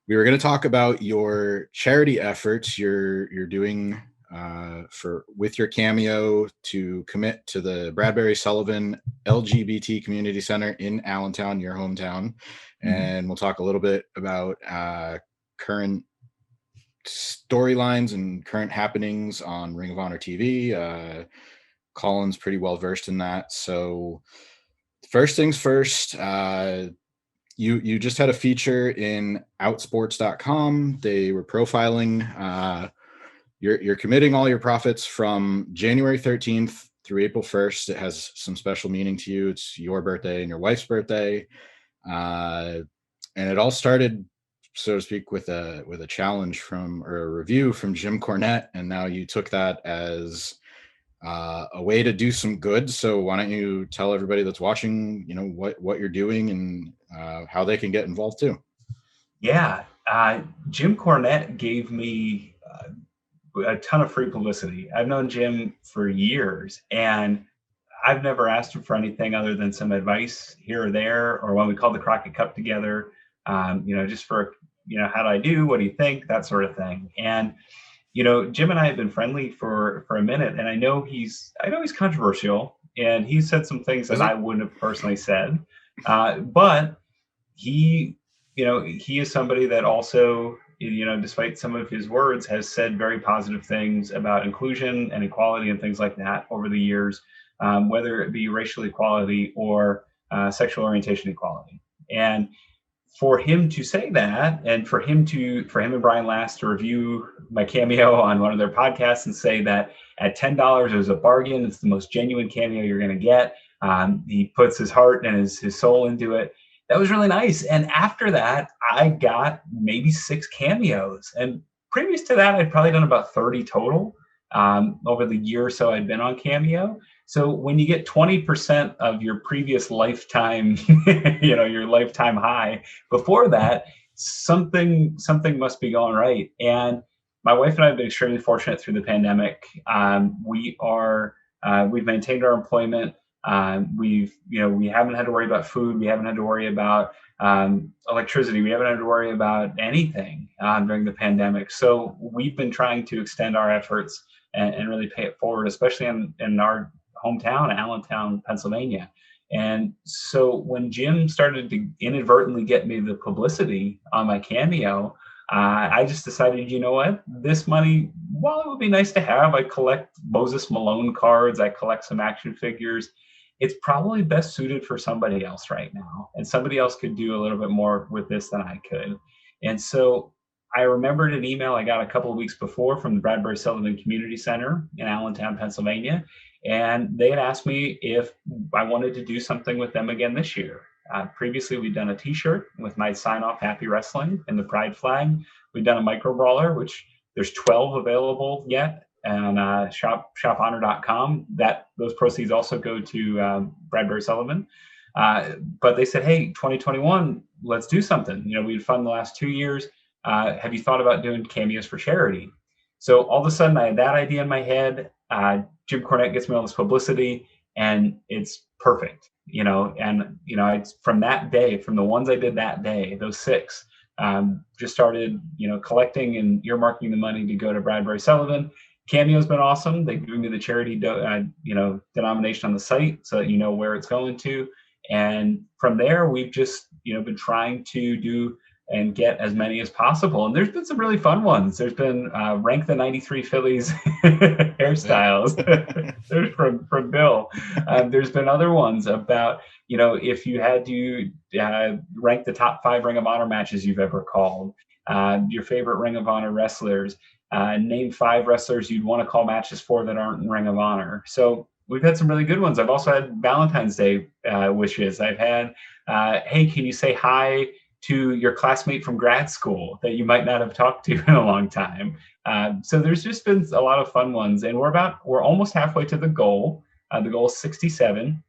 We were going to talk about your charity efforts you're doing for with your cameo to commit to the Bradbury Sullivan LGBT Community Center in Allentown, your hometown, Mhm. and we'll talk a little bit about current storylines and current happenings on Ring of Honor TV. Colin's pretty well versed in that. So first things first, you just had a feature in outsports.com. They were profiling you're committing all your profits from January 13th through April 1st. It has some special meaning to you. It's your birthday and your wife's birthday. Uh, and it all started, so to speak, with a challenge from or a review from Jim Cornette, and now you took that as a way to do some good. So why don't you tell everybody that's watching, what you're doing and how they can get involved too. Yeah, Jim Cornette gave me a ton of free publicity. I've known Jim for years, and I've never asked him for anything other than some advice here or there, or when we called the Crockett Cup together, just for, how do I do? What do you think? That sort of thing. And, Jim and I have been friendly for a minute, and I know he's controversial, and he said some things Is that he? I wouldn't have personally said. But he, he is somebody that also, despite some of his words, has said very positive things about inclusion and equality and things like that over the years, whether it be racial equality or sexual orientation equality. And for him to say that, and for him and Brian Last to review my cameo on one of their podcasts and say that at $10 it was a bargain, it's the most genuine cameo you're going to get. He puts his heart and his soul into it. That was really nice. And after that, I got maybe 6 cameos. And previous to that, I'd probably done about 30 total over the year or so I'd been on Cameo. So when you get 20% of your previous lifetime, your lifetime high before that, something must be going right. And my wife and I have been extremely fortunate through the pandemic. We've maintained our employment. We haven't had to worry about food. We haven't had to worry about electricity. We haven't had to worry about anything during the pandemic. So we've been trying to extend our efforts and really pay it forward, especially in our hometown, Allentown, Pennsylvania. And so when Jim started to inadvertently get me the publicity on my cameo, I just decided, you know what, this money, while it would be nice to have, I collect Moses Malone cards, I collect some action figures. It's probably best suited for somebody else right now. And somebody else could do a little bit more with this than I could. And so I remembered an email I got a couple of weeks before from the Bradbury Sullivan Community Center in Allentown, Pennsylvania. And they had asked me if I wanted to do something with them again this year. Previously, we'd done a T-shirt with my sign-off "Happy Wrestling" and the Pride flag. We'd done a micro brawler, which there's 12 available yet on shophonor.com. Those proceeds also go to Bradbury Sullivan. But they said, "Hey, 2021, let's do something. We'd fund the last 2 years. Have you thought about doing cameos for charity?" So all of a sudden, I had that idea in my head. Jim Cornette gets me all this publicity, and it's perfect. It's from that day, from the ones I did that day, those 6, just started, collecting and earmarking the money to go to Bradbury Sullivan. Cameo's been awesome. They give me the charity, denomination on the site so that you know where it's going to. And from there, we've just, been trying to do and get as many as possible. And there's been some really fun ones. There's been Rank the 93 Phillies hairstyles. There's from Bill. There's been other ones about, if you had to rank the top 5 Ring of Honor matches you've ever called, your favorite Ring of Honor wrestlers, name 5 wrestlers you'd want to call matches for that aren't in Ring of Honor. So we've had some really good ones. I've also had Valentine's Day wishes. I've had, hey, can you say hi to your classmate from grad school that you might not have talked to in a long time. So there's just been a lot of fun ones, and we're almost halfway to the goal. The goal is 67,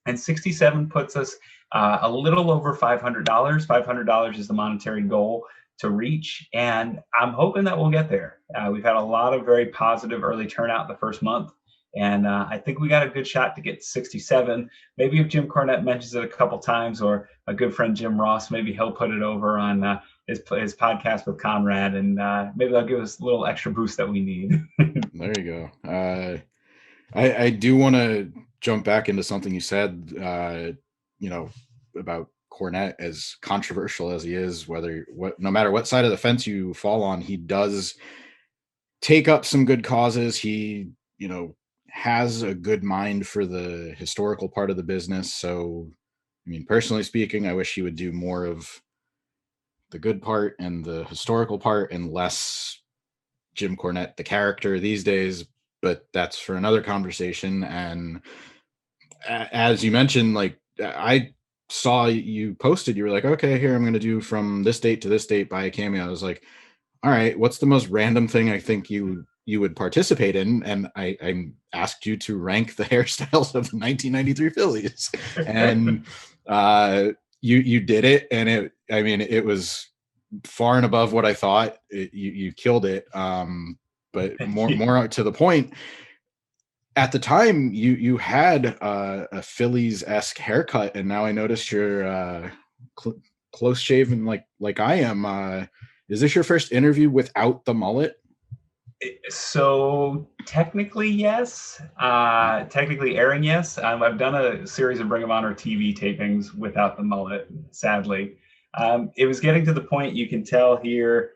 and 67 puts us a little over $500. $500 is the monetary goal to reach, and I'm hoping that we'll get there. We've had a lot of very positive early turnout the first month. And I think we got a good shot to get 67. Maybe if Jim Cornette mentions it a couple times, or a good friend Jim Ross, maybe he'll put it over on his podcast with Conrad, and maybe that'll give us a little extra boost that we need. There you go. I do want to jump back into something you said, you know, about Cornette, as controversial as he is, no matter what side of the fence you fall on, he does take up some good causes. He, has a good mind for the historical part of the business. So, I mean, personally speaking, I wish he would do more of the good part and the historical part and less Jim Cornette, the character these days. But that's for another conversation. And as you mentioned, like I saw you posted, you were like, okay, here I'm going to do from this date to this date by a cameo. I was like, all right, what's the most random thing I think you would participate in? And I asked you to rank the hairstyles of the 1993 Phillies, and you did it, and it was far and above what I thought. You killed it. But more to the point, at the time you had a Phillies-esque haircut, and now I noticed you're close shaven like I am. Is this your first interview without the mullet? So technically, yes. Technically, airing, yes. I've done a series of Ring of Honor TV tapings without the mullet, sadly. It was getting to the point, you can tell here,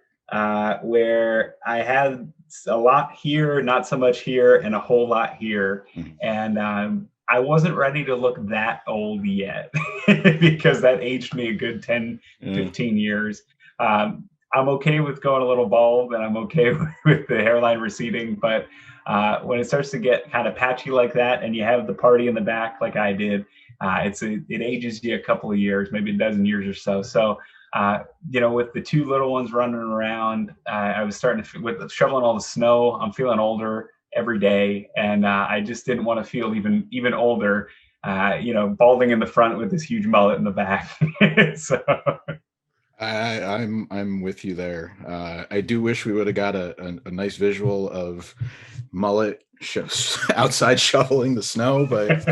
where I had a lot here, not so much here, and a whole lot here. And I wasn't ready to look that old yet because that aged me a good 10, 15 years. I'm okay with going a little bald, and I'm okay with the hairline receding. But when it starts to get kind of patchy like that, and you have the party in the back like I did, it ages you a couple of years, maybe a dozen years or so. So, with the two little ones running around, I was starting to, with shoveling all the snow, I'm feeling older every day, and I just didn't want to feel even older. Balding in the front with this huge mullet in the back. So. I'm with you there. I do wish we would have got a nice visual of mullet outside shoveling the snow, but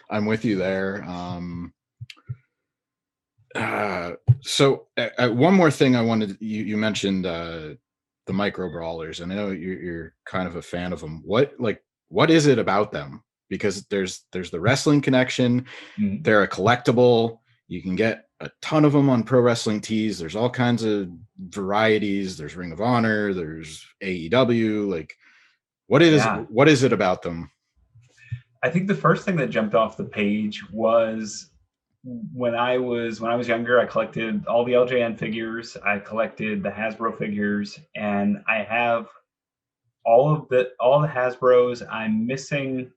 I'm with you there. So one more thing I wanted, you mentioned the micro brawlers, and I know you're kind of a fan of them. What is it about them? Because there's the wrestling connection. Mm-hmm. They're a collectible. You can get a ton of them on Pro Wrestling Tees. There's all kinds of varieties. There's Ring of Honor. There's AEW. Like, what is it about them? I think the first thing that jumped off the page was when I was younger, I collected all the LJN figures. I collected the Hasbro figures, and I have all the Hasbros. I'm missing,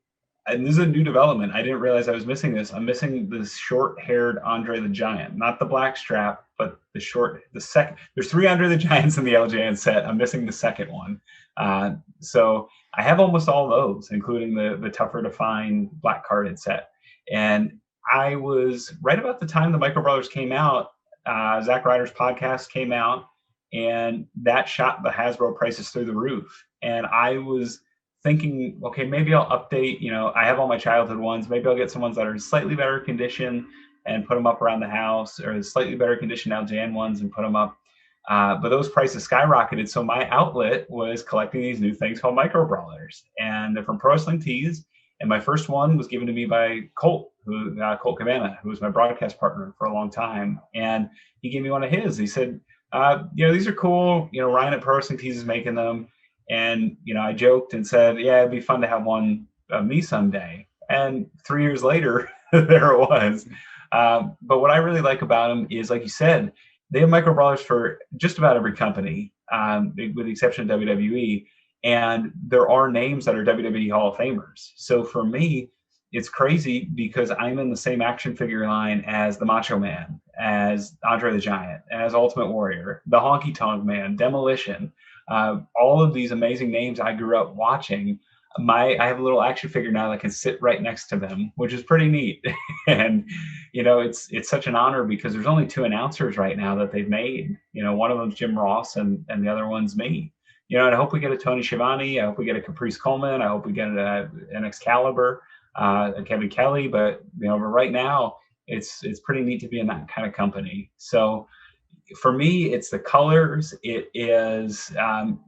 and this is a new development. I didn't realize I was missing this. I'm missing this short-haired Andre the Giant, not the black strap, but the second. There's 3 Andre the Giants in the LJN set. I'm missing the second one. So I have almost all those, including the tougher to find black carded set. And I was right about the time the Micro Brothers came out. Zack Ryder's podcast came out, and that shot the Hasbro prices through the roof. And I was thinking, okay, maybe I'll update. I have all my childhood ones. Maybe I'll get some ones that are in slightly better condition and put them up around the house, or slightly better condition LJN ones and put them up. But those prices skyrocketed. So my outlet was collecting these new things called Micro Brawlers, and they're from Pro Wrestling Tees. And my first one was given to me by Colt Cabana, who was my broadcast partner for a long time. And he gave me one of his. He said, these are cool. Ryan at Pro Wrestling Tees is making them. And, I joked and said, yeah, it'd be fun to have one of me someday. And 3 years later, there it was. But what I really like about them is, like you said, they have micro brawlers for just about every company, with the exception of WWE. And there are names that are WWE Hall of Famers. So for me, it's crazy because I'm in the same action figure line as the Macho Man, as Andre the Giant, as Ultimate Warrior, the Honky Tonk Man, Demolition. All of these amazing names I grew up watching. I have a little action figure now that can sit right next to them, which is pretty neat. And it's such an honor because there's only 2 announcers right now that they've made. One of them's Jim Ross, and the other one's me. And I hope we get a Tony Schiavone. I hope we get a Caprice Coleman. I hope we get an Excalibur, a Kevin Kelly. But right now, it's pretty neat to be in that kind of company. So For me, it's the colors. It is,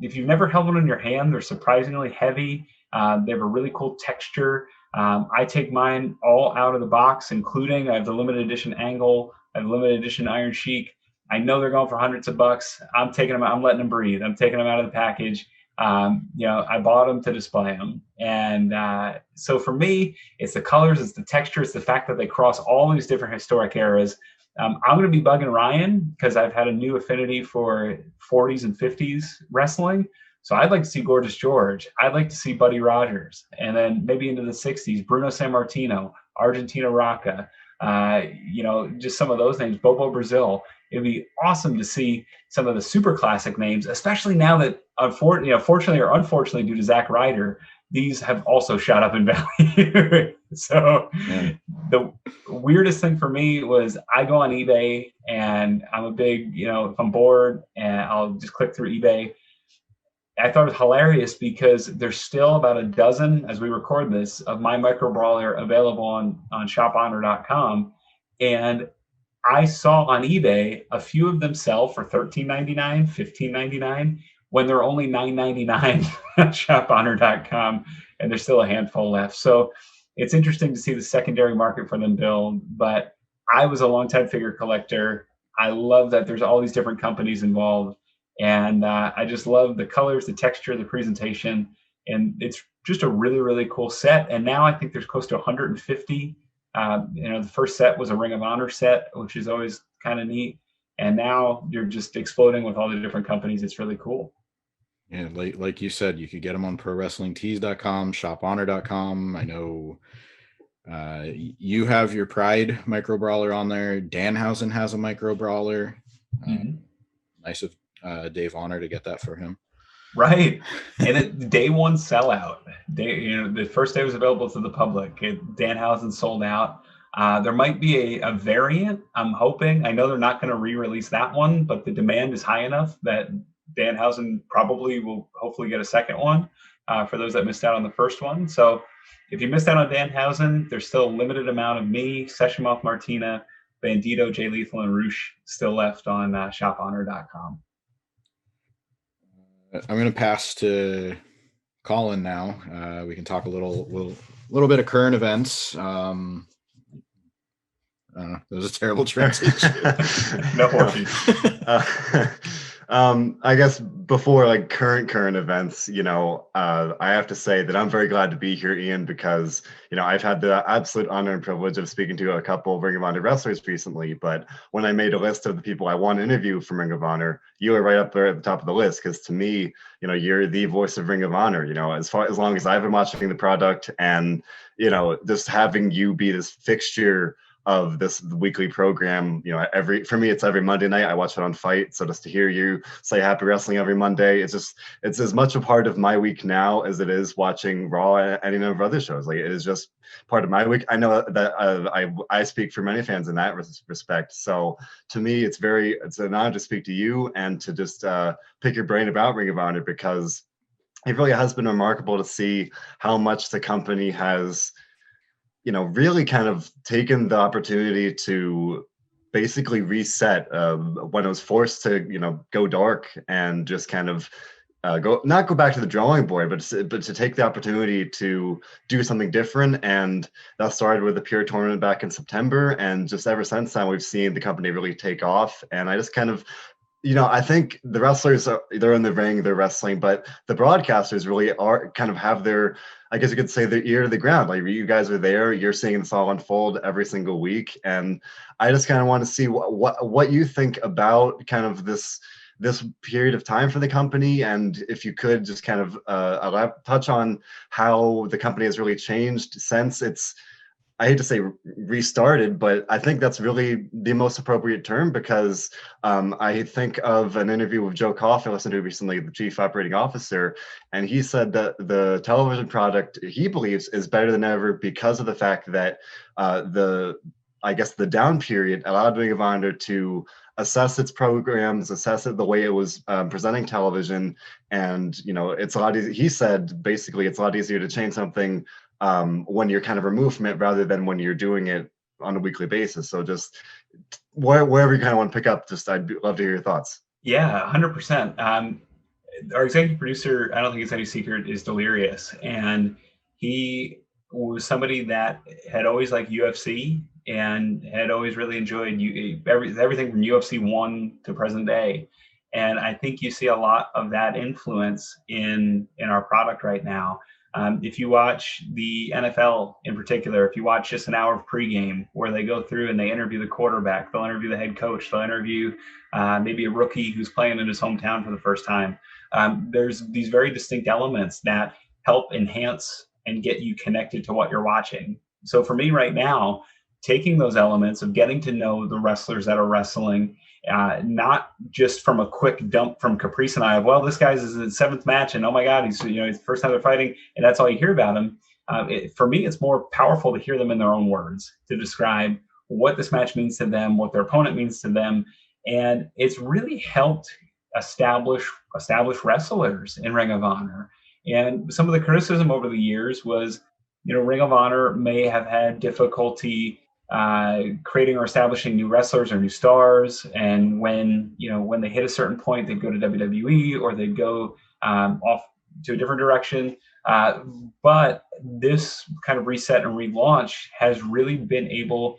if you've never held one in your hand, they're surprisingly heavy. They have a really cool texture. I take mine all out of the box, including I have the limited edition angle, I have the limited edition Iron Sheik. I know they're going for hundreds of bucks. I'm taking them out. I'm letting them breathe. I'm taking them out of the package. I bought them to display them. And so for me, it's the colors, it's the texture, it's the fact that they cross all these different historic eras. I'm going to be bugging Ryan because I've had a new affinity for 40s and 50s wrestling. So I'd like to see Gorgeous George. I'd like to see Buddy Rogers. And then maybe into the 60s, Bruno Sammartino, Argentina Rocca, just some of those names, Bobo Brazil. It'd be awesome to see some of the super classic names, especially now that, fortunately or unfortunately, due to Zack Ryder, these have also shot up in value. So the weirdest thing for me was I go on eBay and I'm a big, if I'm bored and I'll just click through eBay. I thought it was hilarious because there's still about a dozen, as we record this, of my micro brawler available on shophonor.com. And I saw on eBay a few of them sell for $13.99, $15.99 when they're only $9.99 at shophonor.com, and there's still a handful left. So it's interesting to see the secondary market for them build. But I was a longtime figure collector. I love that there's all these different companies involved. And I just love the colors, the texture, the presentation. And it's just a really, really cool set. And now I think there's close to 150. The first set was a Ring of Honor set, which is always kind of neat. And now you're just exploding with all the different companies. It's really cool. Yeah, like you said, you could get them on prowrestlingtees.com, shophonor.com. I know you have your Pride micro brawler on there. Danhausen has a micro brawler. Nice of Dave Honor to get that for him. Right. And day one sellout. The first day was available to the public. Danhausen sold out. There might be a variant, I'm hoping. I know they're not going to re-release that one, but the demand is high enough that Danhausen probably will hopefully get a second one for those that missed out on the first one. So if you missed out on Danhausen, there's still a limited amount of me, Session Moth Martina, Bandito, Jay Lethal, and Roosh still left on shophonor.com. I'm going to pass to Colin now. We can talk a little bit of current events. I don't know. It was a terrible transition. No worries. I guess before current events, I have to say that I'm very glad to be here, Ian, because I've had the absolute honor and privilege of speaking to a couple of Ring of Honor wrestlers recently. But when I made a list of the people I want to interview from Ring of Honor, you were right up there at the top of the list because to me, you're the voice of Ring of Honor. As long as I've been watching the product, and just having you be this fixture of this weekly program, for me it's every Monday night. I watch it on Fight, so just to hear you say Happy Wrestling every Monday, it's as much a part of my week now as it is watching Raw and any number of other shows. It is just part of my week. I know that I speak for many fans in that respect. So to me, it's an honor to speak to you and to just pick your brain about Ring of Honor, because it really has been remarkable to see how much the company has really kind of taken the opportunity to basically reset when it was forced to, go dark and just kind of not go back to the drawing board, but to take the opportunity to do something different. And that started with the Pure tournament back in September. And just ever since then, we've seen the company really take off. And I just kind of, I think the wrestlers they're in the ring, they're wrestling, but the broadcasters really are kind of have their, I guess you could say, their ear to the ground. You guys are there, you're seeing this all unfold every single week. And I just kind of want to see what you think about kind of this period of time for the company. And if you could just kind of touch on how the company has really changed since it's, I hate to say restarted, but I think that's really the most appropriate term, because I think of an interview with Joe Coughlin I listened to recently, the chief operating officer, and he said that the television product he believes is better than ever because of the fact that the down period allowed Ring of Honor to assess its programs, assess it the way it was presenting television, and it's a lot easier. He said basically it's a lot easier to change something when you're kind of removed from it rather than when you're doing it on a weekly basis. So just wherever you kind of want to pick up, just I'd love to hear your thoughts. Yeah, 100%. Our executive producer, I don't think it's any secret, is Delirious, and he was somebody that had always liked UFC and had always really enjoyed everything from UFC 1 to present day. And I think you see a lot of that influence in our product right now. If you watch the NFL in particular, if you watch just an hour of pregame where they go through and they interview the quarterback, they'll interview the head coach, they'll interview maybe a rookie who's playing in his hometown for the first time. There's these very distinct elements that help enhance and get you connected to what you're watching. So for me right now, taking those elements of getting to know the wrestlers that are wrestling, not just from a quick dump from Caprice and I of, well, this guy's is his 7th match and oh my God, he's the first time they're fighting and that's all you hear about him. For me, it's more powerful to hear them in their own words to describe what this match means to them, what their opponent means to them. And it's really helped establish wrestlers in Ring of Honor. And some of the criticism over the years was, Ring of Honor may have had difficulty creating or establishing new wrestlers or new stars. And when they hit a certain point, they'd go to WWE or they'd go off to a different direction. But this kind of reset and relaunch has really been able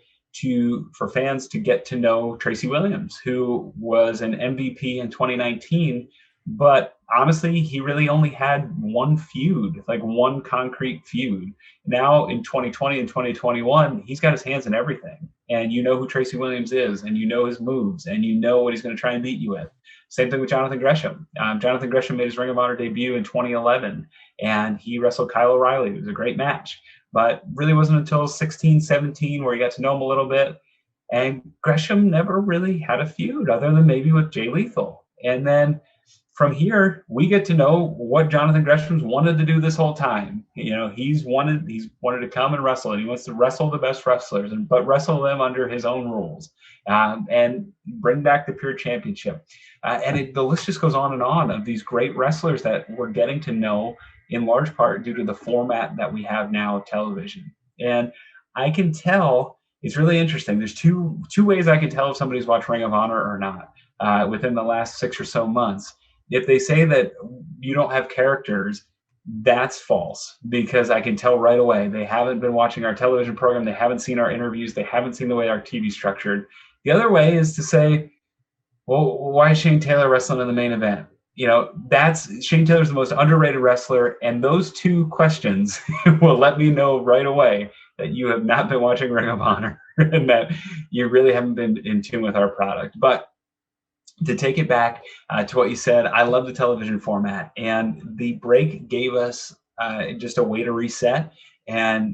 for fans to get to know Tracy Williams, who was an MVP in 2019, but honestly, he really only had one feud, like one concrete feud. Now in 2020 and 2021, he's got his hands in everything. And you know who Tracy Williams is, and you know his moves, and you know what he's going to try and beat you with. Same thing with Jonathan Gresham. Jonathan Gresham made his Ring of Honor debut in 2011, and he wrestled Kyle O'Reilly. It was a great match. But really wasn't until 16, 17 where he got to know him a little bit. And Gresham never really had a feud other than maybe with Jay Lethal. And then from here, we get to know what Jonathan Gresham's wanted to do this whole time. He's wanted to come and wrestle, and he wants to wrestle the best wrestlers, but wrestle them under his own rules, and bring back the Pure Championship. The list just goes on and on of these great wrestlers that we're getting to know, in large part due to the format that we have now of television. And I can tell, it's really interesting. There's two ways I can tell if somebody's watched Ring of Honor or not within the last 6 or so months. If they say that you don't have characters, that's false, because I can tell right away they haven't been watching our television program, they haven't seen our interviews, they haven't seen the way our TV's structured. The other way is to say, well, why is Shane Taylor wrestling in the main event? Shane Taylor's the most underrated wrestler, and those two questions will let me know right away that you have not been watching Ring of Honor and that you really haven't been in tune with our product. But to take it back to what you said, I love the television format, and the break gave us just a way to reset. And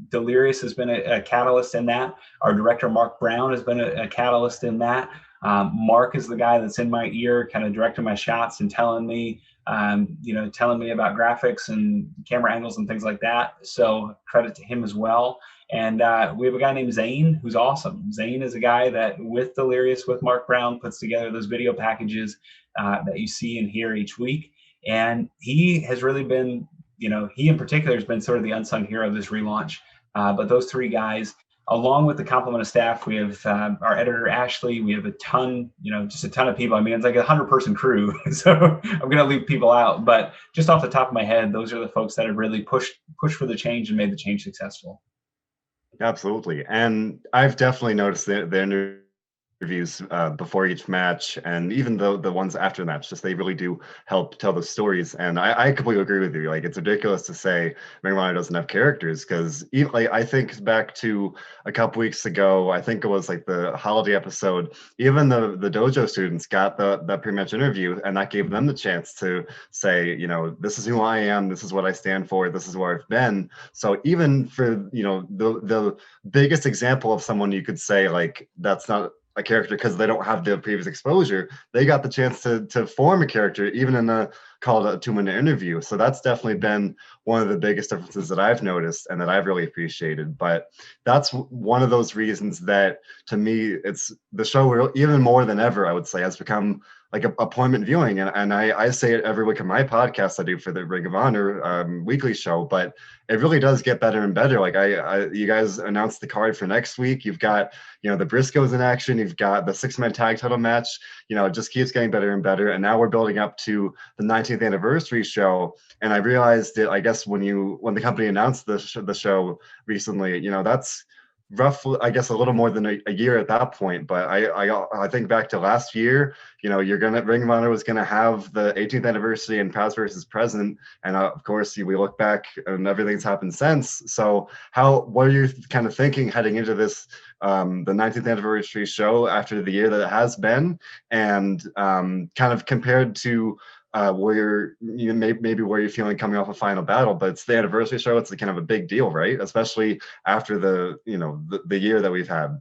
Delirious has been a catalyst in that. Our director Mark Brown has been a catalyst in that. Mark is the guy that's in my ear, kind of directing my shots and telling me about graphics and camera angles and things like that. So credit to him as well. And we have a guy named Zane who's awesome. Zane is a guy that, with Delirious, with Mark Brown, puts together those video packages that you see and hear each week. And he has really been, he in particular has been sort of the unsung hero of this relaunch. But those three guys, along with the complement of staff, we have our editor, Ashley. We have a ton, just a ton of people. I mean, it's like 100-person crew. So I'm going to leave people out. But just off the top of my head, those are the folks that have really pushed for the change and made the change successful. Absolutely. And I've definitely noticed the interviews before each match, and even the ones after the match, just they really do help tell the stories. And I completely agree with you. Like, it's ridiculous to say Ring of Honor doesn't have characters, because I think back to a couple weeks ago, I think it was like the holiday episode, even the dojo students got the pre-match interview, and that gave them the chance to say, this is who I am, this is what I stand for, this is where I've been. So even for the biggest example of someone you could say like that's not a character because they don't have the previous exposure, they got the chance to form a character even in a called a 2-minute interview. So that's definitely been one of the biggest differences that I've noticed and that I've really appreciated. But that's one of those reasons that, to me, it's the show even more than ever, I would say, has become like appointment viewing. And I say it every week on my podcast I do for the Ring of Honor weekly show, but it really does get better and better. Like you guys announced the card for next week. You've got, the Briscoes in action. You've got the 6-man tag title match. It just keeps getting better and better. And now we're building up to the 19th anniversary show. And I realized that, I guess, when the company announced the show recently, that's roughly, I guess, a little more than a year at that point. But I think back to last year, Ring of Honor was gonna have the 18th anniversary and past versus present, and of course we look back and everything's happened since. So what are you kind of thinking heading into this, the 19th anniversary show after the year that it has been, and kind of compared to where maybe where you're feeling coming off a Final Battle, but it's the anniversary show. It's kind of a big deal, right? Especially after the year that we've had.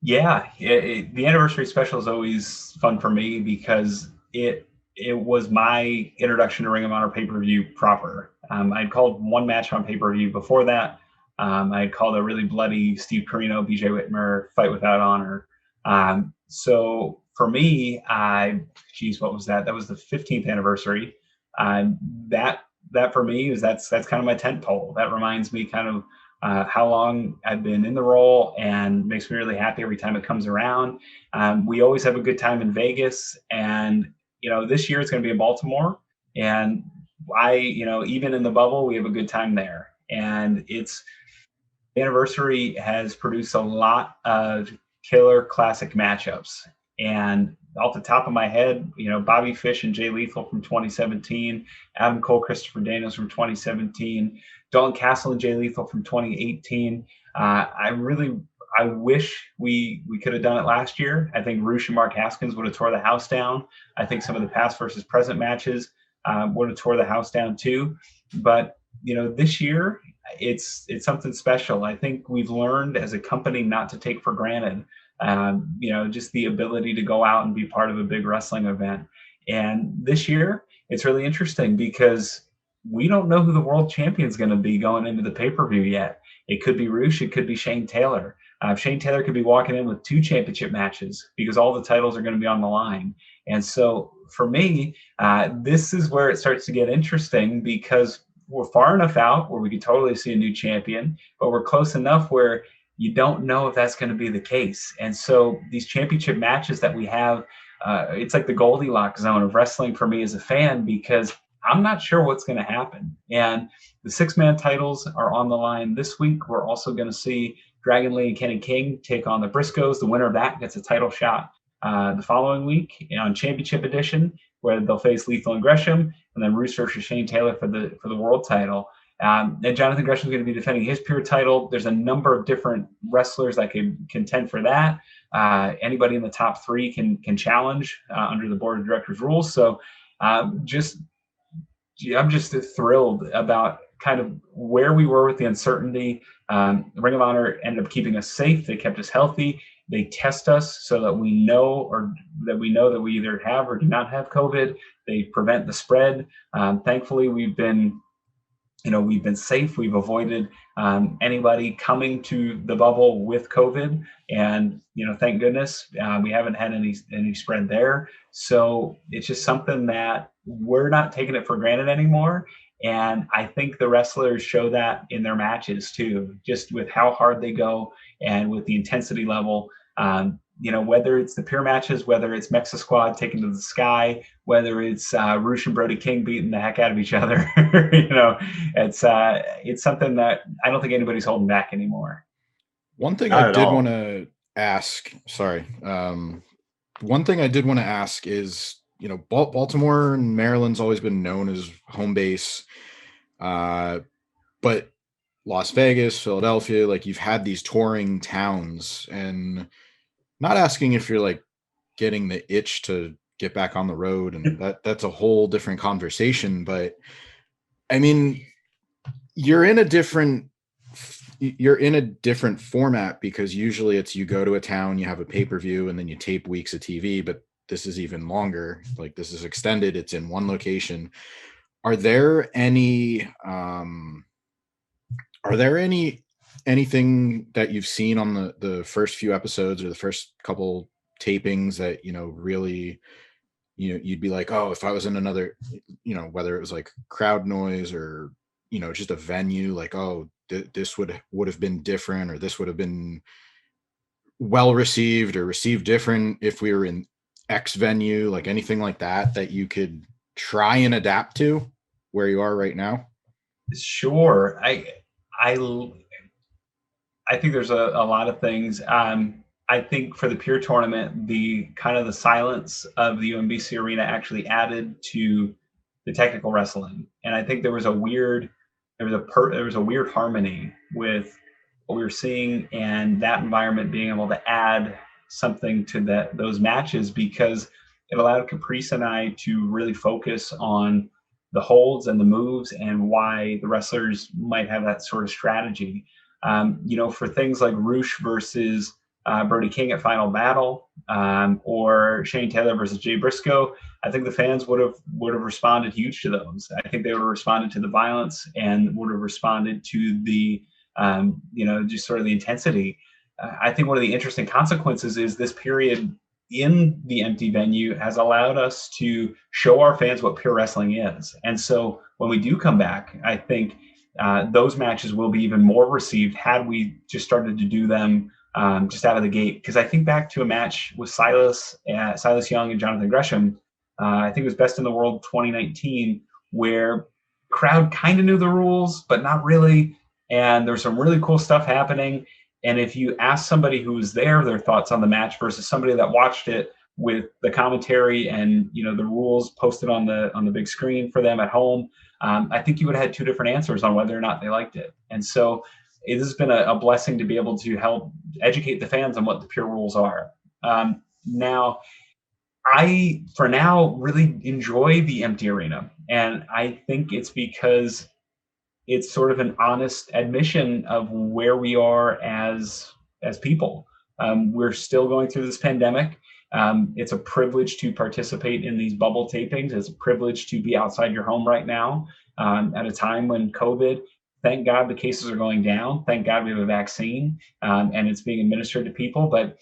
Yeah, the anniversary special is always fun for me because it was my introduction to Ring of Honor pay-per-view proper. I'd called one match on pay-per-view before that. I had called a really bloody Steve Corino, BJ Whitmer fight without honor. So for me, what was that? That was the 15th anniversary. That for me that's kind of my tent pole. That reminds me kind of how long I've been in the role, and makes me really happy every time it comes around. We always have a good time in Vegas, and this year it's going to be in Baltimore, and even in the bubble we have a good time there. And the anniversary has produced a lot of killer classic matchups. And off the top of my head, Bobby Fish and Jay Lethal from 2017, Adam Cole, Christopher Daniels from 2017, Dalton Castle and Jay Lethal from 2018. I wish we could have done it last year. I think Roosh and Mark Haskins would have tore the house down. I think some of the past versus present matches would have tore the house down too. But this year it's something special. I think we've learned as a company not to take for granted just the ability to go out and be part of a big wrestling event. And this year it's really interesting because we don't know who the world champion is going to be going into the pay-per-view yet. It could be Roosh, it could be Shane Taylor. Shane Taylor could be walking in with 2 championship matches because all the titles are going to be on the line. And so for me, this is where it starts to get interesting, because we're far enough out where we could totally see a new champion, but we're close enough where you don't know if that's going to be the case. And so these championship matches that we have, it's like the Goldilocks zone of wrestling for me as a fan, because I'm not sure what's going to happen. And the 6-man titles are on the line this week. We're also going to see Dragon Lee and Kenny King take on the Briscoes. The winner of that gets a title shot the following week on Championship Edition, where they'll face Lethal and Gresham, and then Roosh versus Shane Taylor for the world title. And Jonathan Gresham is going to be defending his pure title. There's a number of different wrestlers that can contend for that. Anybody in the top 3 can challenge under the board of directors rules. So I'm just thrilled about kind of where we were with the uncertainty. Ring of Honor ended up keeping us safe. They kept us healthy. They test us so that we know that we either have or do not have COVID. They prevent the spread. Thankfully, we've been safe. We've avoided anybody coming to the bubble with COVID, and thank goodness we haven't had any spread there. So it's just something that we're not taking it for granted anymore. And I think the wrestlers show that in their matches too, just with how hard they go and with the intensity level. Whether it's the pure matches, whether it's Mexa Squad taken to the sky, whether it's Roosh and Brody King beating the heck out of each other, it's something that I don't think anybody's holding back anymore. One thing I did want to ask, one thing I did want to ask is, Baltimore and Maryland's always been known as home base, but Las Vegas, Philadelphia, like you've had these touring towns, and not asking if you're like getting the itch to get back on the road, and that's a whole different conversation. But I mean, you're in a different format, because usually it's you go to a town, you have a pay-per-view, and then you tape weeks of TV, but this is even longer. Like, this is extended. It's in one location. Are there any anything that you've seen on the first few episodes or the first couple tapings that really you'd be like, oh, if I was in another, whether it was like crowd noise or, just a venue, like, oh, this would have been different, or this would have been well received or received different if we were in X venue, like anything like that you could try and adapt to where you are right now? Sure. I think there's a lot of things. I think for the Pure tournament, the kind of the silence of the UMBC arena actually added to the technical wrestling, and I think there was a weird harmony with what we were seeing and that environment being able to add something to those matches, because it allowed Caprice and I to really focus on the holds and the moves and why the wrestlers might have that sort of strategy. For things like Roosh versus Brody King at Final Battle, or Shane Taylor versus Jay Briscoe, I think the fans would have responded huge to those. I think they would have responded to the violence and would have responded to the just sort of the intensity. I think one of the interesting consequences is this period in the empty venue has allowed us to show our fans what pure wrestling is. And so when we do come back, I think those matches will be even more received had we just started to do them just out of the gate. Because I think back to a match with Silas Young and Jonathan Gresham. I think it was Best in the World 2019, where crowd kind of knew the rules, but not really. And there's some really cool stuff happening. And if you ask somebody who was there their thoughts on the match versus somebody that watched it with the commentary and the rules posted on the big screen for them at home, I think you would have had two different answers on whether or not they liked it. And so it has been a blessing to be able to help educate the fans on what the pure rules are. Now, I, for now, really enjoy the empty arena. And I think it's because it's sort of an honest admission of where we are as people. We're still going through this pandemic. It's a privilege to participate in these bubble tapings. It's a privilege to be outside your home right now at a time when COVID, thank God the cases are going down. Thank God we have a vaccine and it's being administered to people. But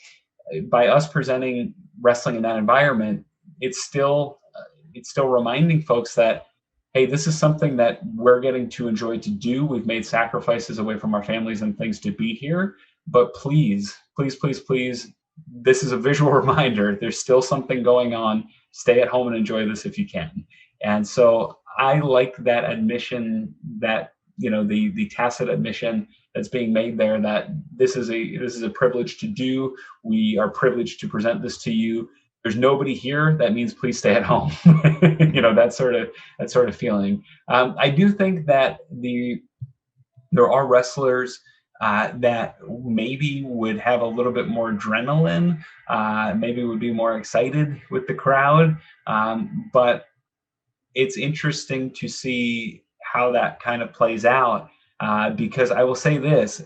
by us presenting wrestling in that environment, it's still reminding folks that, hey, this is something that we're getting to enjoy to do. We've made sacrifices away from our families and things to be here. But please, please, please, please, this is a visual reminder. There's still something going on. Stay at home and enjoy this if you can. And so I like that admission, that the tacit admission that's being made there, that this is a privilege to do. We are privileged to present this to you. There's nobody here. That means please stay at home. That sort of feeling. I do think that there are wrestlers that maybe would have a little bit more adrenaline, maybe would be more excited with the crowd. But it's interesting to see how that kind of plays out, because I will say this: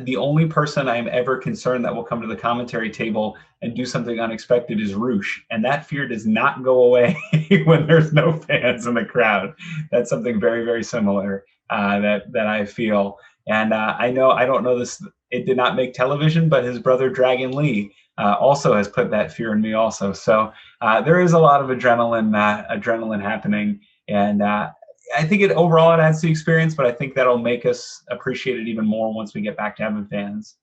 the only person I'm ever concerned that will come to the commentary table and do something unexpected is Roosh. And that fear does not go away when there's no fans in the crowd. That's something very, very similar that I feel. And I don't know this, it did not make television, but his brother Dragon Lee also has put that fear in me also. So there is a lot of adrenaline happening. And I think overall it adds to the experience, but I think that'll make us appreciate it even more once we get back to having fans.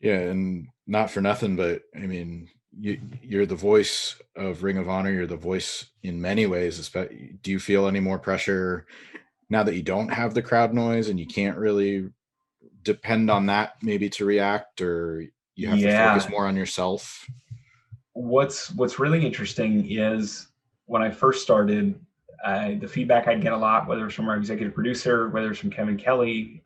Yeah, and not for nothing, but I mean, you're the voice of Ring of Honor. You're the voice in many ways. Do you feel any more pressure now that you don't have the crowd noise and you can't really depend on that maybe to react, or you have to focus more on yourself? What's really interesting is when I first started, the feedback I'd get a lot, whether it's from our executive producer, whether it's from Kevin Kelly,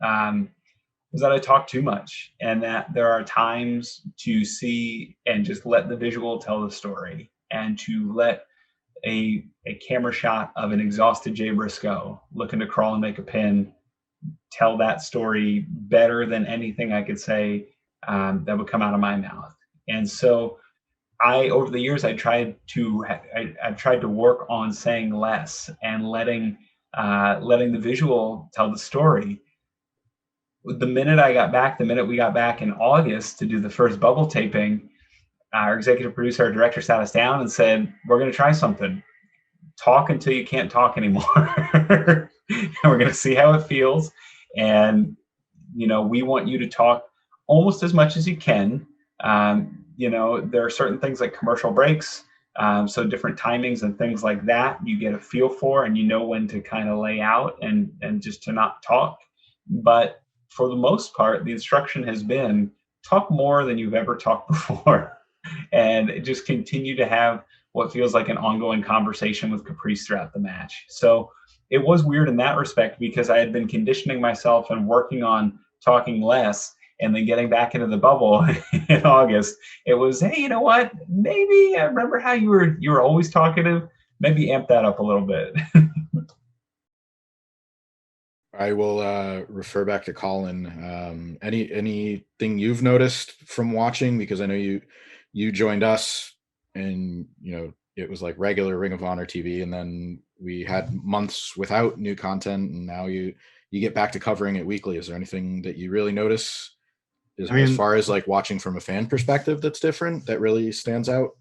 was that I talk too much, and that there are times to see and just let the visual tell the story, and to let a camera shot of an exhausted Jay Briscoe looking to crawl and make a pin tell that story better than anything I could say that would come out of my mouth. And so over the years, I've tried to work on saying less and letting the visual tell the story. The minute we got back in August to do the first bubble taping, our executive producer, our director, sat us down and said, "We're going to try something. Talk until you can't talk anymore. And we're going to see how it feels. And, we want you to talk almost as much as you can. There are certain things like commercial breaks, so different timings and things like that you get a feel for, and you know when to kind of lay out and just to not talk. But for the most part, the instruction has been talk more than you've ever talked before, and just continue to have what feels like an ongoing conversation with Caprice throughout the match. So it was weird in that respect, because I had been conditioning myself and working on talking less, and then getting back into the bubble in August. It was, hey, you know what? Maybe I remember how you were always talkative. Maybe amp that up a little bit. I will refer back to Colin. Anything you've noticed from watching? Because I know you joined us, and it was like regular Ring of Honor TV, and then we had months without new content, and now you get back to covering it weekly. Is there anything that you really notice as far as like watching from a fan perspective that's different, that really stands out?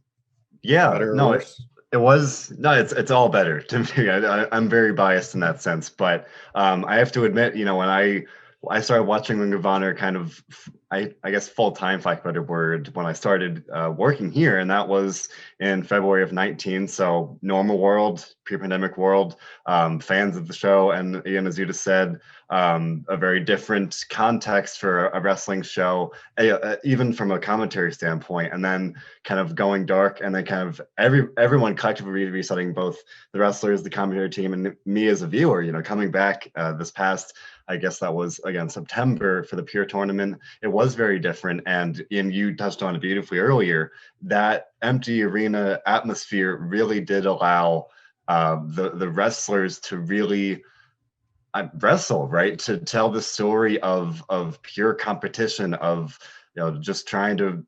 Yeah, no, it's all better to me. I'm very biased in that sense, but I have to admit, when I started watching Ring of Honor kind of, I guess full time, for lack of a better word, when I started working here, and that was in February of 19. So normal world, pre-pandemic world, fans of the show, and Ian, as you just said, a very different context for a wrestling show, even from a commentary standpoint, and then kind of going dark, and then kind of everyone collectively resetting, both the wrestlers, the commentary team, and me as a viewer, coming back this past, I guess that was, again, September for the Pure tournament. It was very different. And you touched on it beautifully earlier, that empty arena atmosphere really did allow the wrestlers to really wrestle, right? To tell the story of pure competition, of just trying to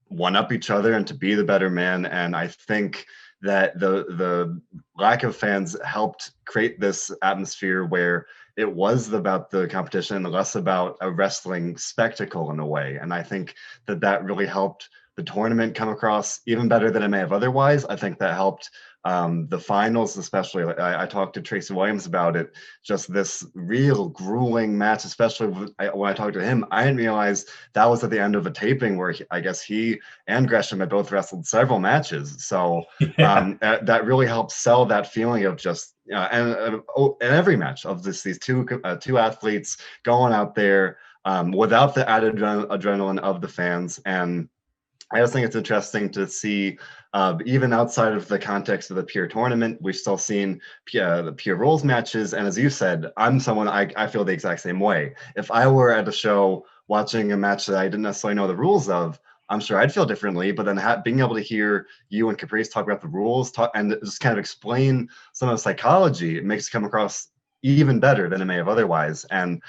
one up each other and to be the better man. And I think that the lack of fans helped create this atmosphere where it was about the competition and less about a wrestling spectacle in a way. And I think that really helped the tournament come across even better than it may have otherwise. I think that helped the finals, especially. I talked to Tracy Williams about it, just this real grueling match, especially when I talked to him. I didn't realize that was at the end of a taping where I guess he and Gresham had both wrestled several matches. So that really helped sell that feeling of just, and every match of these two athletes going out there without the added adrenaline of the fans. And I just think it's interesting to see, even outside of the context of the Pure tournament, we've still seen the Pure Rules matches. And as you said, I'm someone, I feel the exact same way. If I were at a show watching a match that I didn't necessarily know the rules of, I'm sure I'd feel differently. But then being able to hear you and Caprice talk about the rules and just kind of explain some of the psychology, it makes it come across even better than it may have otherwise. And,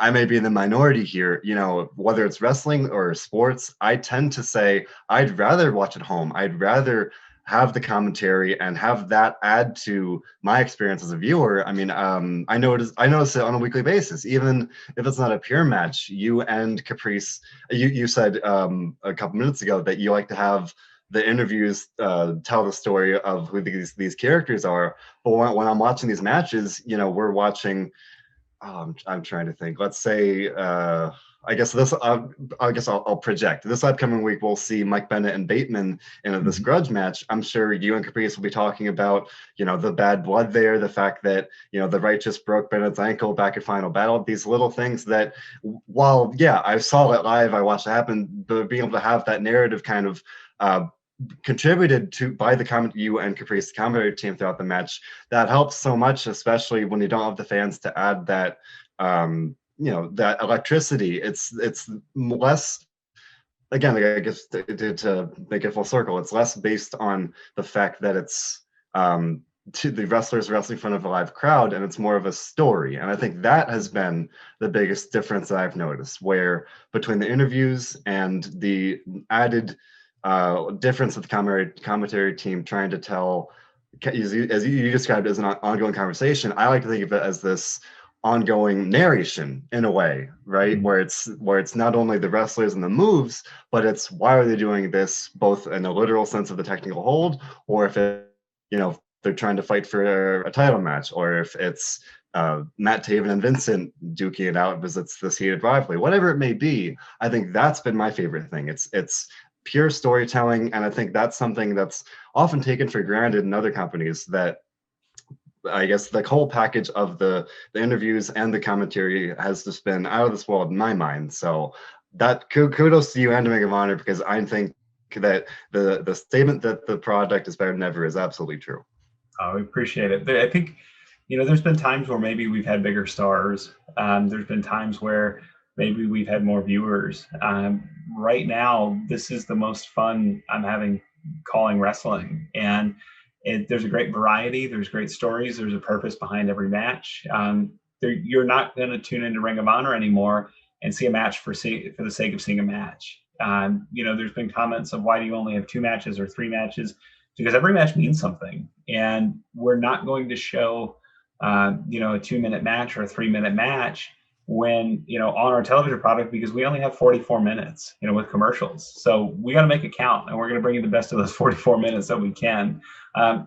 I may be in the minority here, whether it's wrestling or sports, I tend to say I'd rather watch at home. I'd rather have the commentary and have that add to my experience as a viewer. I mean, I notice it on a weekly basis, even if it's not a Pure match. You and Caprice, you said a couple minutes ago that you like to have the interviews tell the story of who these characters are. But when I'm watching these matches, we're watching. I'm trying to think. Let's say, I guess I'll project. This upcoming week, we'll see Mike Bennett and Bateman in this grudge match. I'm sure you and Caprice will be talking about, the bad blood there, the fact that, the Righteous broke Bennett's ankle back at Final Battle. These little things that, while, I saw it live, I watched it happen, but being able to have that narrative kind of contributed to by you and Caprice, the commentary team, throughout the match, that helps so much, especially when you don't have the fans to add that that electricity. It's less, again, I guess to make it full circle, it's less based on the fact that it's to the wrestlers wrestling in front of a live crowd, and it's more of a story. And I think that has been the biggest difference that I've noticed, where between the interviews and the added difference with the commentary team trying to tell, as you described, as an ongoing conversation. I like to think of it as this ongoing narration in a way, right? Where it's not only the wrestlers and the moves, but it's why are they doing this, both in a literal sense of the technical hold, or if it, they're trying to fight for a title match, or if it's Matt Taven and Vincent duking it out because it's this heated rivalry, whatever it may be. I think that's been my favorite thing. It's pure storytelling, and I think that's something that's often taken for granted in other companies, that I guess the whole package of the interviews and the commentary has just been out of this world in my mind. So that kudos to you and to Ring of Honor, because I think that the statement that the product is better than ever is absolutely true. Oh, we appreciate it. I think, there's been times where maybe we've had bigger stars. There's been times where maybe we've had more viewers. Right now, this is the most fun I'm having calling wrestling. And there's a great variety. There's great stories. There's a purpose behind every match. You're not going to tune into Ring of Honor anymore and see a match for the sake of seeing a match. There's been comments of, why do you only have 2 matches or 3 matches? Because every match means something. And we're not going to show, a 2-minute match or a 3-minute match when, on our television product, because we only have 44 minutes, with commercials. So we got to make it count, and we're going to bring you the best of those 44 minutes that we can.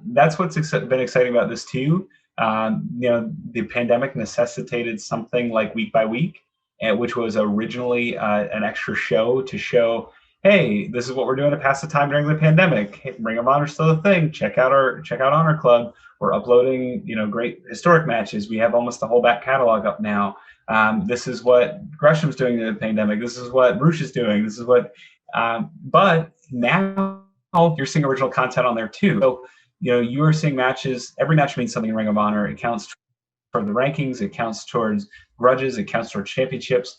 That's what's been exciting about this too. The pandemic necessitated something like Week by Week, which was originally an extra show to show, hey, this is what we're doing to pass the time during the pandemic. Hey, Ring of Honor's still a thing. Check out Honor Club. We're uploading, great historic matches. We have almost the whole back catalog up now. This is what Gresham's doing in the pandemic. This is what Rush is doing. This is what, but now you're seeing original content on there too. So, you are seeing matches. Every match means something in Ring of Honor. It counts toward the rankings. It counts towards grudges. It counts towards championships.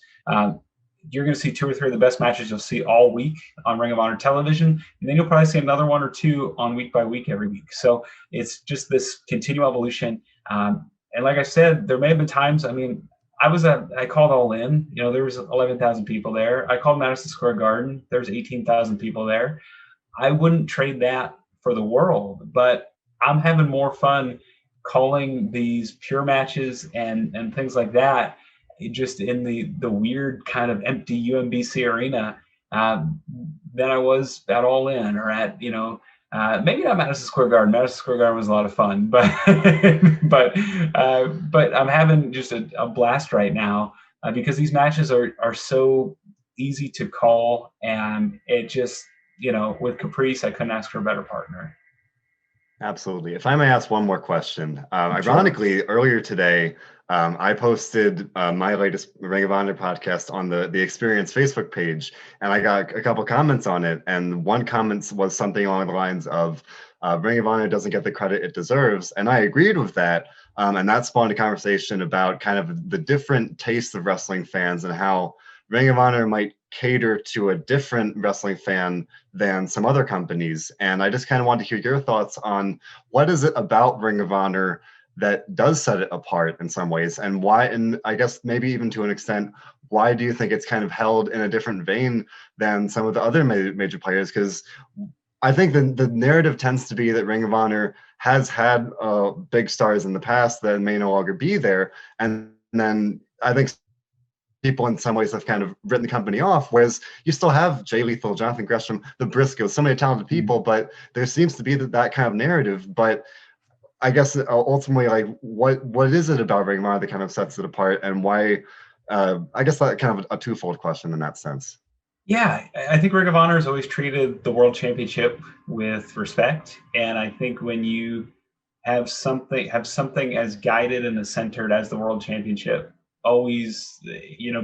You're going to see 2 or 3 of the best matches you'll see all week on Ring of Honor television. And then you'll probably see another 1 or 2 on Week by Week every week. So it's just this continual evolution. And like I said, there may have been times, I called All In, there was 11,000 people there. I called Madison Square Garden. There's 18,000 people there. I wouldn't trade that for the world, but I'm having more fun calling these pure matches and things like that, just in the weird kind of empty UMBC arena, than I was at All In, or at, maybe not Madison Square Garden. Madison Square Garden was a lot of fun, but but I'm having just a blast right now, because these matches are so easy to call, and it just, with Caprice, I couldn't ask for a better partner. Absolutely. If I may ask one more question, Sure. Ironically, earlier today, I posted my latest Ring of Honor podcast on the Experience Facebook page, and I got a couple comments on it. And one comment was something along the lines of, Ring of Honor doesn't get the credit it deserves. And I agreed with that. And that spawned a conversation about kind of the different tastes of wrestling fans, and how Ring of Honor might cater to a different wrestling fan than some other companies. And I just kind of want to hear your thoughts on, what is it about Ring of Honor that does set it apart in some ways, and why, and I guess maybe even to an extent, why do you think it's kind of held in a different vein than some of the other major players? Because I think the narrative tends to be that Ring of Honor has had big stars in the past that may no longer be there, and then I think people in some ways have kind of written the company off, whereas you still have Jay Lethal, Jonathan Gresham, the Briscoes, so many talented people, but there seems to be that kind of narrative. But I guess ultimately, like, what is it about Ring of Honor that kind of sets it apart, and why? I guess that kind of a twofold question in that sense. Yeah, I think Ring of Honor has always treated the World Championship with respect, and I think when you have something as guided and as centered as the World Championship, always,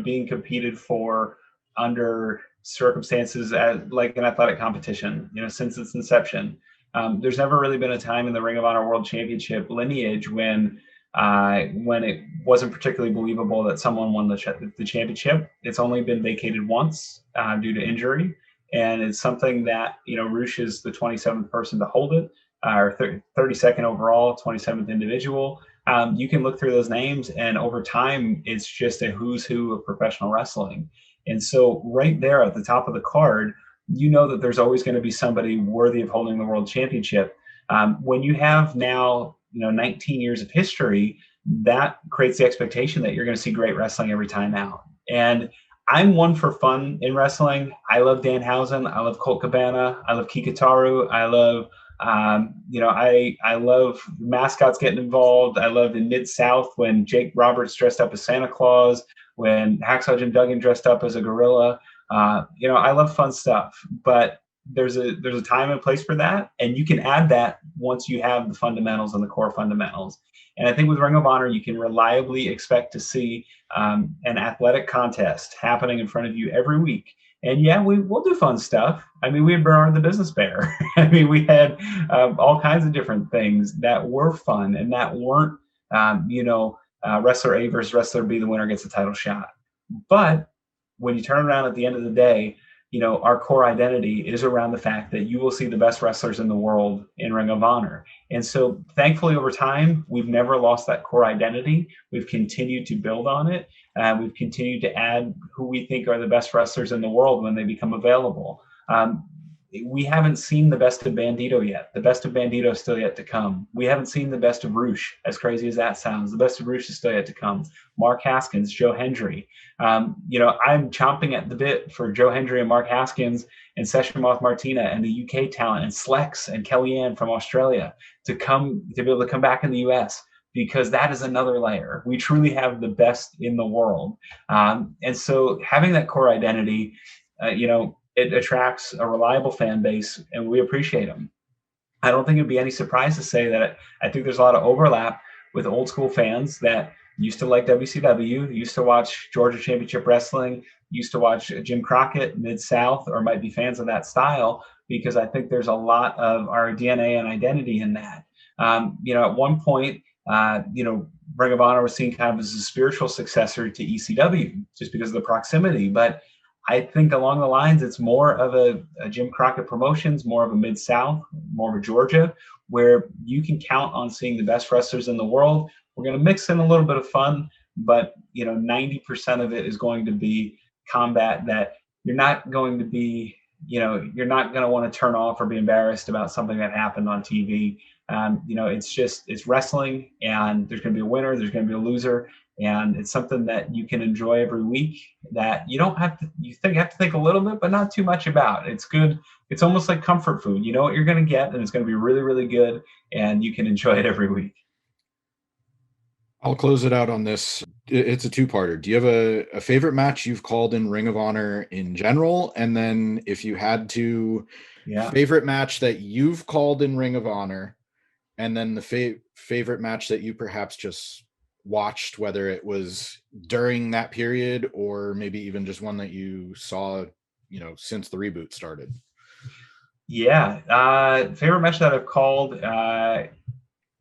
being competed for under circumstances as like an athletic competition, since its inception. There's never really been a time in the Ring of Honor World Championship lineage when it wasn't particularly believable that someone won the championship. It's only been vacated once due to injury, and it's something that, Rush is the 27th person to hold it, or 32nd overall, 27th individual. You can look through those names, and over time, it's just a who's who of professional wrestling. And so right there at the top of the card, that there's always going to be somebody worthy of holding the World Championship. When you have now, 19 years of history, that creates the expectation that you're going to see great wrestling every time out. And I'm one for fun in wrestling. I love Danhausen. I love Colt Cabana. I love Kikataru. I love, I love mascots getting involved. I love in Mid-South when Jake Roberts dressed up as Santa Claus, when Hacksaw Jim Duggan dressed up as a gorilla. I love fun stuff, but there's a time and place for that, and you can add that once you have the fundamentals and the core fundamentals. And I think with Ring of Honor, you can reliably expect to see an athletic contest happening in front of you every week. And yeah, we'll do fun stuff. I mean, we had Bernard the Business Bear. I mean, we had all kinds of different things that were fun and that weren't, wrestler A versus wrestler B, the winner gets a title shot. But when you turn around at the end of the day, our core identity is around the fact that you will see the best wrestlers in the world in Ring of Honor. And so thankfully over time, we've never lost that core identity. We've continued to build on it. We've continued to add who we think are the best wrestlers in the world when they become available. We haven't seen the best of Bandito yet. The best of Bandito is still yet to come. We haven't seen the best of Roosh, as crazy as that sounds. The best of Roosh is still yet to come. Mark Haskins, Joe Hendry. I'm chomping at the bit for Joe Hendry and Mark Haskins and Session Moth Martina and the UK talent and Slex and Kellyanne from Australia to be able to come back in the US, because that is another layer. We truly have the best in the world. And so having that core identity, it attracts a reliable fan base, and we appreciate them. I don't think it'd be any surprise to say that I think there's a lot of overlap with old school fans that used to like WCW, used to watch Georgia Championship Wrestling, used to watch Jim Crockett, Mid-South, or might be fans of that style, because I think there's a lot of our DNA and identity in that. At one point, Ring of Honor was seen kind of as a spiritual successor to ECW just because of the proximity. But I think along the lines, it's more of a Jim Crockett Promotions, more of a Mid-South, more of a Georgia, where you can count on seeing the best wrestlers in the world. We're going to mix in a little bit of fun, but 90% of it is going to be combat that you're not going to be, you're not going to want to turn off or be embarrassed about something that happened on TV. It's wrestling, and there's going to be a winner, there's going to be a loser, and it's something that you can enjoy every week, that you have to think a little bit, but not too much about. It's good. It's almost like comfort food. You know what you're going to get, and it's going to be really, really good, and you can enjoy it every week. I'll close it out on this. It's a two-parter. Do you have a favorite match you've called in Ring of Honor in general? And then if you had to, favorite match that you've called in Ring of Honor, and then the favorite match that you perhaps just watched, whether it was during that period or maybe even just one that you saw, since the reboot started. Favorite match that I've called,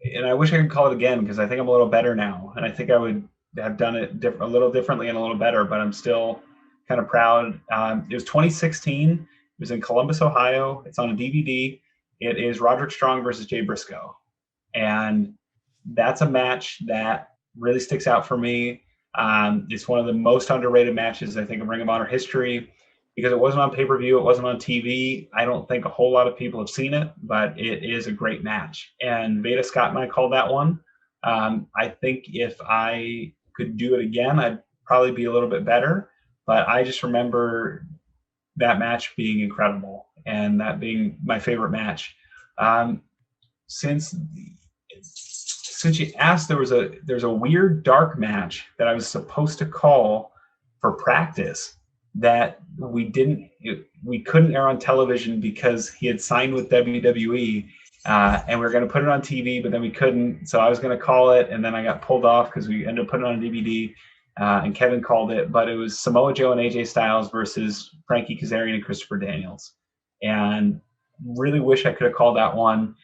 and I wish I could call it again, because I think I'm a little better now, and I think I would have done it a little differently and a little better, but I'm still kind of proud. It was 2016. It was in Columbus, Ohio. It's on a DVD. It is Roderick Strong versus Jay Briscoe. And that's a match that really sticks out for me. It's one of the most underrated matches, I think, in Ring of Honor history, because it wasn't on pay-per-view, it wasn't on TV. I don't think a whole lot of people have seen it, but it is a great match. And Veda Scott and I called that one. I think if I could do it again, I'd probably be a little bit better. But I just remember that match being incredible, and that being my favorite match. Since you asked, there's a weird dark match that I was supposed to call for practice that we couldn't air on television because he had signed with WWE, and we were going to put it on TV, but then we couldn't. So I was going to call it, and then I got pulled off because we ended up putting it on DVD, and Kevin called it. But it was Samoa Joe and AJ Styles versus Frankie Kazarian and Christopher Daniels. And really wish I could have called that one.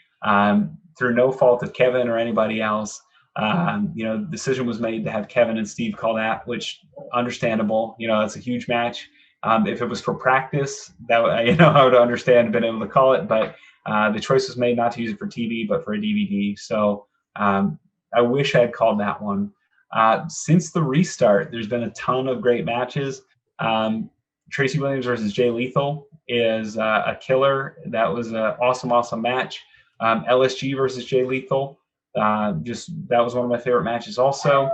Through no fault of Kevin or anybody else. The decision was made to have Kevin and Steve call that, which understandable. It's a huge match. If it was for practice, that I would understand being able to call it, but the choice was made not to use it for TV, but for a DVD. So I wish I had called that one. Since the restart, there's been a ton of great matches. Tracy Williams versus Jay Lethal is a killer. That was an awesome match. LSG versus Jay Lethal Just that was one of my favorite matches also.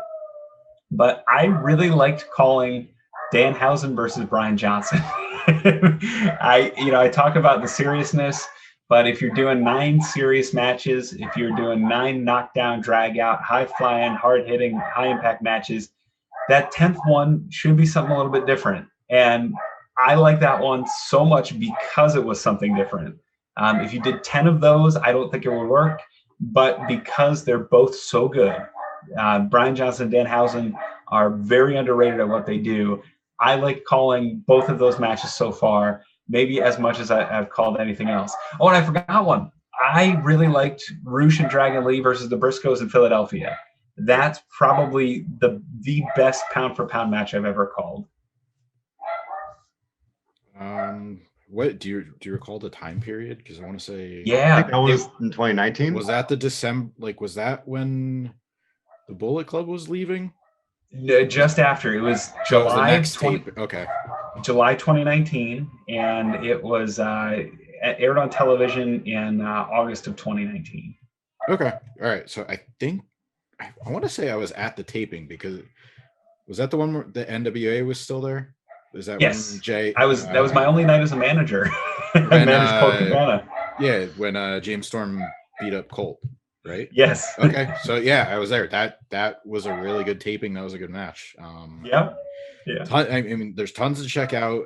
But I really liked calling Danhausen versus Brian Johnson. I talk about the seriousness, but if you're doing 9 serious matches, if you're doing 9 knockdown, drag out, high flying, hard hitting, high impact matches, that 10th one should be something a little bit different. And I like that one so much because it was something different. If you did 10 of those, I don't think it would work. But because they're both so good, Brian Johnson and Danhausen are very underrated at what they do. I like calling both of those matches so far, maybe as much as I've called anything else. Oh, and I forgot one. I really liked Roosh and Dragon Lee versus the Briscoes in Philadelphia. That's probably the best pound for pound match I've ever called. What do you recall the time period? Because I want to say, yeah, I think that was in 2019. Was that the December? Like, was that when the Bullet Club was leaving? Just after. It was July. It was the next tape. Okay. July 2019, and it was aired on television in August of 2019. Okay. All right. So I think I want to say I was at the taping, because was that the one where the NWA was still there? Is that yes? When Jay? That was my only night as a manager. I managed Colt Cabana. Yeah, when James Storm beat up Colt, right? Yes. Okay, so yeah, I was there. That was a really good taping. That was a good match. Yep. Yeah. I mean, there's tons to check out.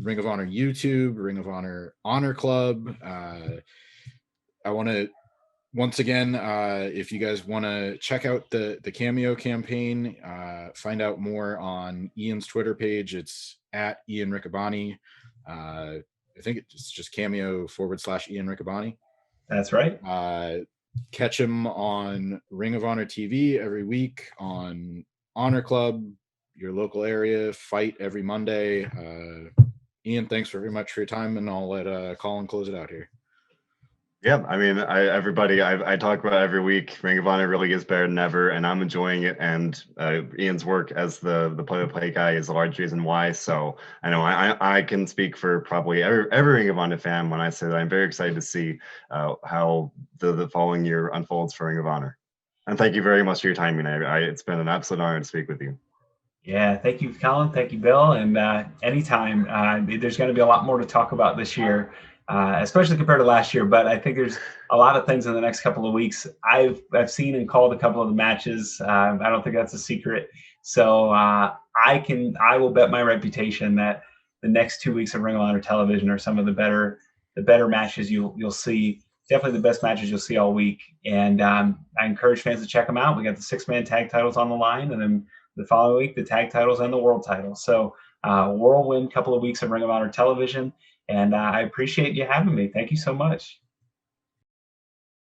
Ring of Honor YouTube, Ring of Honor Honor Club. I want to. Once again, if you guys want to check out the Cameo campaign, find out more on Ian's Twitter page. It's at Ian Riccaboni. I think it's just Cameo/Ian Riccaboni. That's right. Catch him on Ring of Honor TV every week, on Honor Club, your local area, Fight every Monday. Ian, thanks very much for your time, and I'll let Colin close it out here. Yeah, I mean, everybody I talk about every week. Ring of Honor really is better than ever, and I'm enjoying it. And Ian's work as the play-by-play guy is a large reason why. So I know I can speak for probably every Ring of Honor fan when I say that I'm very excited to see how the following year unfolds for Ring of Honor. And thank you very much for your time, and it's been an absolute honor to speak with you. Yeah, thank you, Colin. Thank you, Bill. And anytime, there's going to be a lot more to talk about this year. Especially compared to last year, but I think there's a lot of things in the next couple of weeks. I've seen and called a couple of the matches. I don't think that's a secret. So I will bet my reputation that the next 2 weeks of Ring of Honor television are some of the better matches you'll see. Definitely the best matches you'll see all week. And I encourage fans to check them out. We got the 6-man tag titles on the line, and then the following week the tag titles and the world titles. So whirlwind couple of weeks of Ring of Honor television. And I appreciate you having me. Thank you so much.